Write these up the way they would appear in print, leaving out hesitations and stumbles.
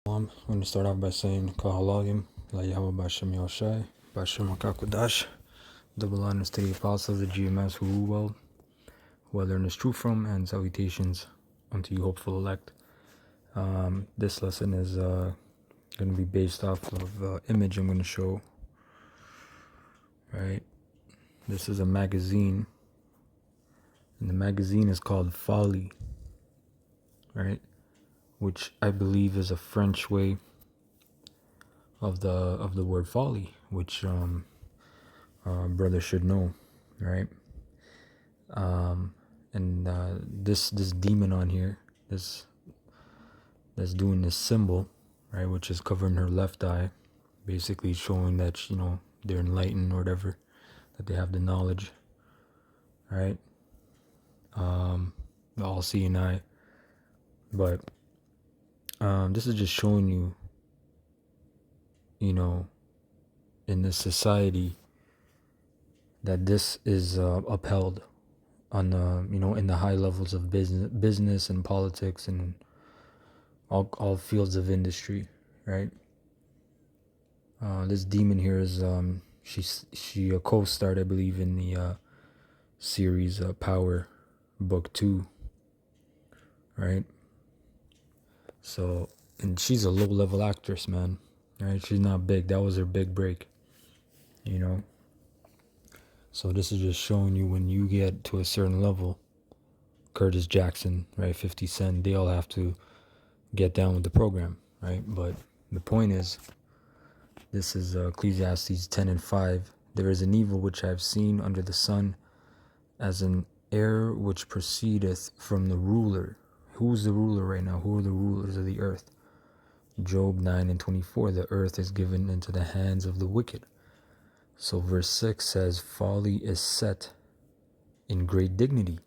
I'm going to start off by saying Kahalalim, La Yahweh Bashem Yoshai, Bashem Akakudash, double honors to the apostles, the GMS who rule well, who I learn is true from, and salutations unto you hopeful elect. This lesson is going to be based off of image I'm going to show, right? This is a magazine, and the magazine is called Folly, right? Which I believe is a French way of the word folly, which brother should know, right? And this demon on here, that's doing this symbol, right, which is covering her left eye, basically showing that they're enlightened or whatever, that they have the knowledge, right? The all-seeing eye. But this is just showing you, in this society, that this is upheld on the in the high levels of business and politics and all fields of industry, right? This demon here is she co-starred, I believe, in the series Power Book 2, right? So, and she's a low-level actress, man, right? She's not big. That was her big break, So this is just showing you when you get to a certain level, Curtis Jackson, right, 50 Cent, they all have to get down with the program, right? But the point is, this is Ecclesiastes 10:5. There is an evil which I have seen under the sun, as an air which proceedeth from the ruler. Who's the ruler right now? Who are the rulers of the earth? Job 9:24. The earth is given into the hands of the wicked. So verse 6 says, folly is set in great dignity,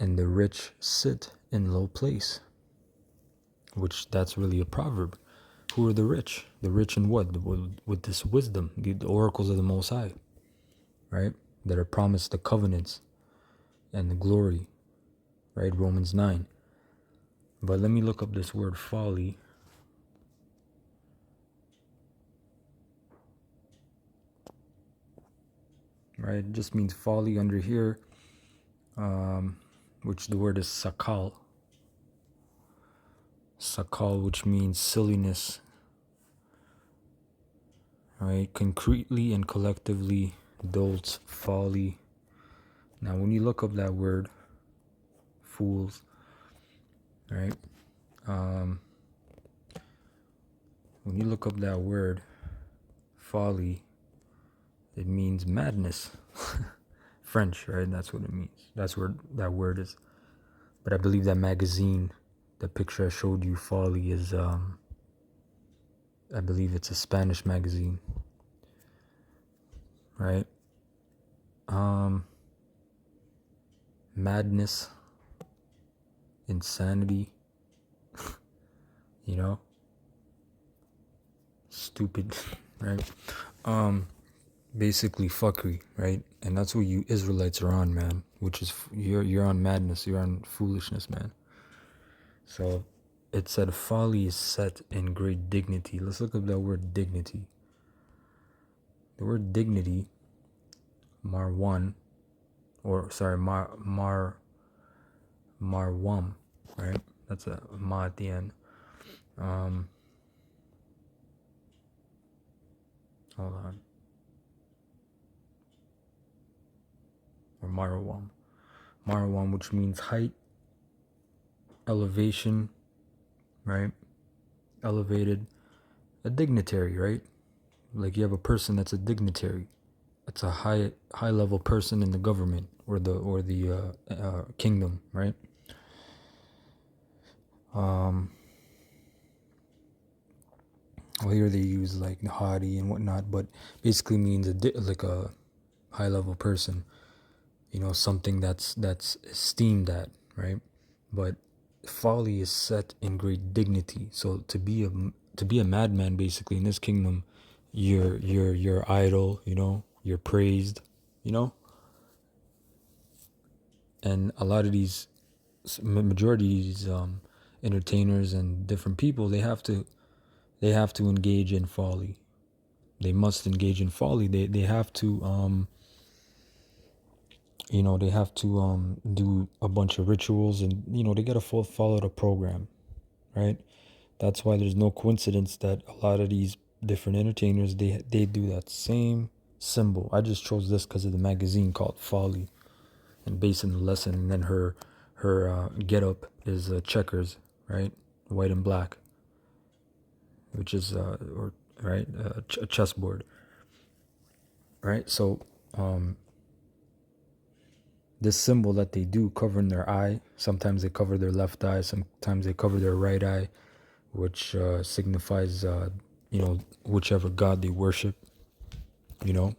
and the rich sit in low place. Which that's really a proverb. Who are the rich? The rich in what? With this wisdom, the oracles of the Most High, right? That are promised the covenants and the glory, right? Romans 9. But let me look up this word folly. Right? It just means folly under here, which the word is sakal. Sakal, which means silliness, right? Concretely and collectively, dolts, folly. Now, when you look up that word, fools, right? When you look up that word, folly, it means madness. French, right? That's what it means. That's where that word is. But I believe that magazine, the picture I showed you, Folly, is, I believe it's a Spanish magazine, right? Madness, insanity, stupid, right? Basically fuckery, right? And that's what you Israelites are on, man. Which is you're on madness, you're on foolishness, man. So it said folly is set in great dignity. Let's look up that word dignity. The word dignity, marwam, right? That's a ma at the end. Hold on. Or marwam, which means height, elevation, right? Elevated, a dignitary, right? Like you have a person that's a dignitary. It's a high level person in the government or the kingdom, right? Well, here they use like haughty and whatnot, but basically means like a high level person. Something that's esteemed at, right? But folly is set in great dignity. So to be a madman, basically in this kingdom, you're idle. You're praised. And a lot of these majority of these entertainers and different people, they have to engage in folly. They must engage in folly. They have to they have to do a bunch of rituals, and they gotta follow the program, right? That's why there's no coincidence that a lot of these different entertainers, they do that same symbol. I just chose this because of the magazine called Folly, and based on the lesson. And then her get up is checkers, right? White and black, which is or right a chessboard, right? So this symbol that they do, covering their eye, sometimes they cover their left eye, sometimes they cover their right eye, which signifies whichever god they worship, because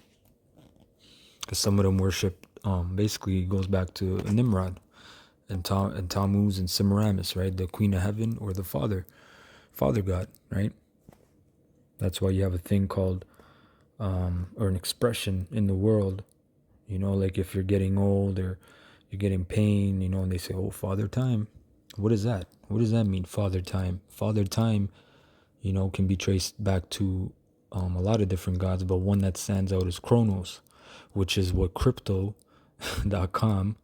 some of them worship basically goes back to Nimrod and Tammuz and Semiramis, right? The Queen of Heaven or the Father God, right? That's why you have a thing called or an expression in the world, like if you're getting old or you're getting pain, and they say, "Oh, Father Time." What is that? What does that mean, Father Time? Father Time, can be traced back to a lot of different gods, but one that stands out is Kronos, which is what crypto.com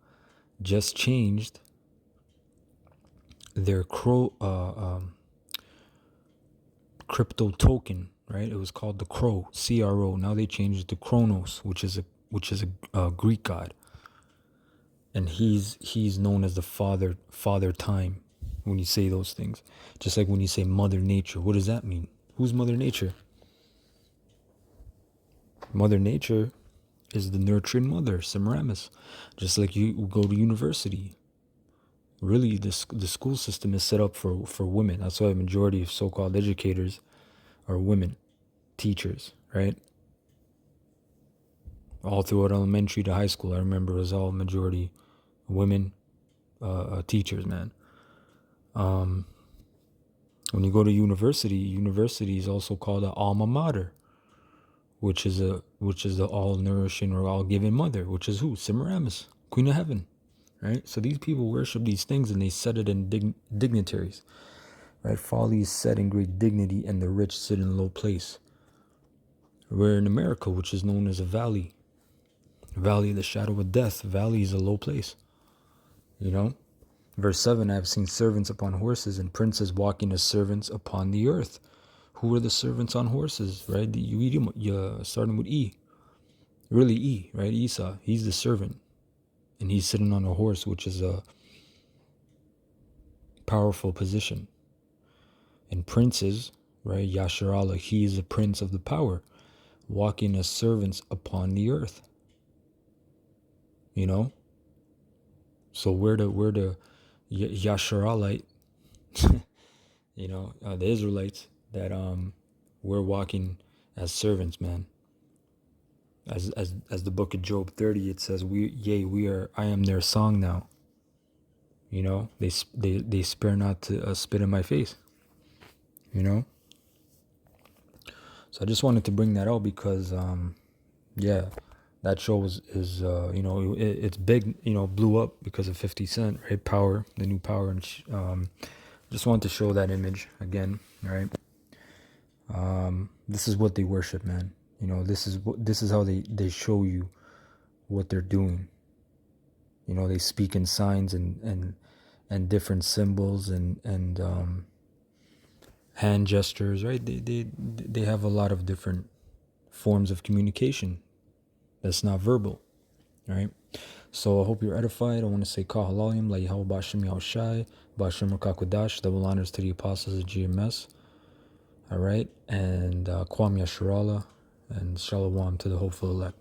just changed their crypto token, right? It was called the Crow, CRO. Now they changed it to Kronos, which is a Greek god, and he's known as the father time. When you say those things, just like when you say Mother Nature, what does that mean? Who's Mother Nature? Mother Nature is the nurturing mother, Semiramis. Just like you go to university. Really, the school system is set up for women. That's why the majority of so-called educators are women, teachers, right? All throughout elementary to high school, I remember it was all majority women teachers, man. When you go to university is also called an alma mater, which is the all-nourishing or all-giving mother, which is who? Semiramis, Queen of Heaven, right? So these people worship these things and they set it in dignitaries, right? Folly is set in great dignity, and the rich sit in low place. We're in America, which is known as a valley of the shadow of death. Valley is a low place, Verse 7, I have seen servants upon horses and princes walking as servants upon the earth. Who are the servants on horses, right? You starting with E. Really E, right? Esau, he's the servant. And he's sitting on a horse, which is a powerful position. And princes, right? Yasharallah, he is the prince of the power, walking as servants upon the earth. So we're the Yasharalite, the Israelites that we're walking as servants, man. As the book of Job 30, it says, I am their song now. They spare not to spit in my face. So I just wanted to bring that out because that show is it's big, blew up because of 50 Cent, right? Power, the new Power, and just wanted to show that image again, right? This is what they worship, man. This is how they show you what they're doing. They speak in signs and different symbols and hand gestures, right? They have a lot of different forms of communication that's not verbal, right? So I hope you're edified. I want to say Kahalalim, La Yahweh Bashim Yahushai, Bashim Rakakudash, double honors to the apostles of GMS. All right, and Kwam Yasharallah, and Shalom to the hopeful elect.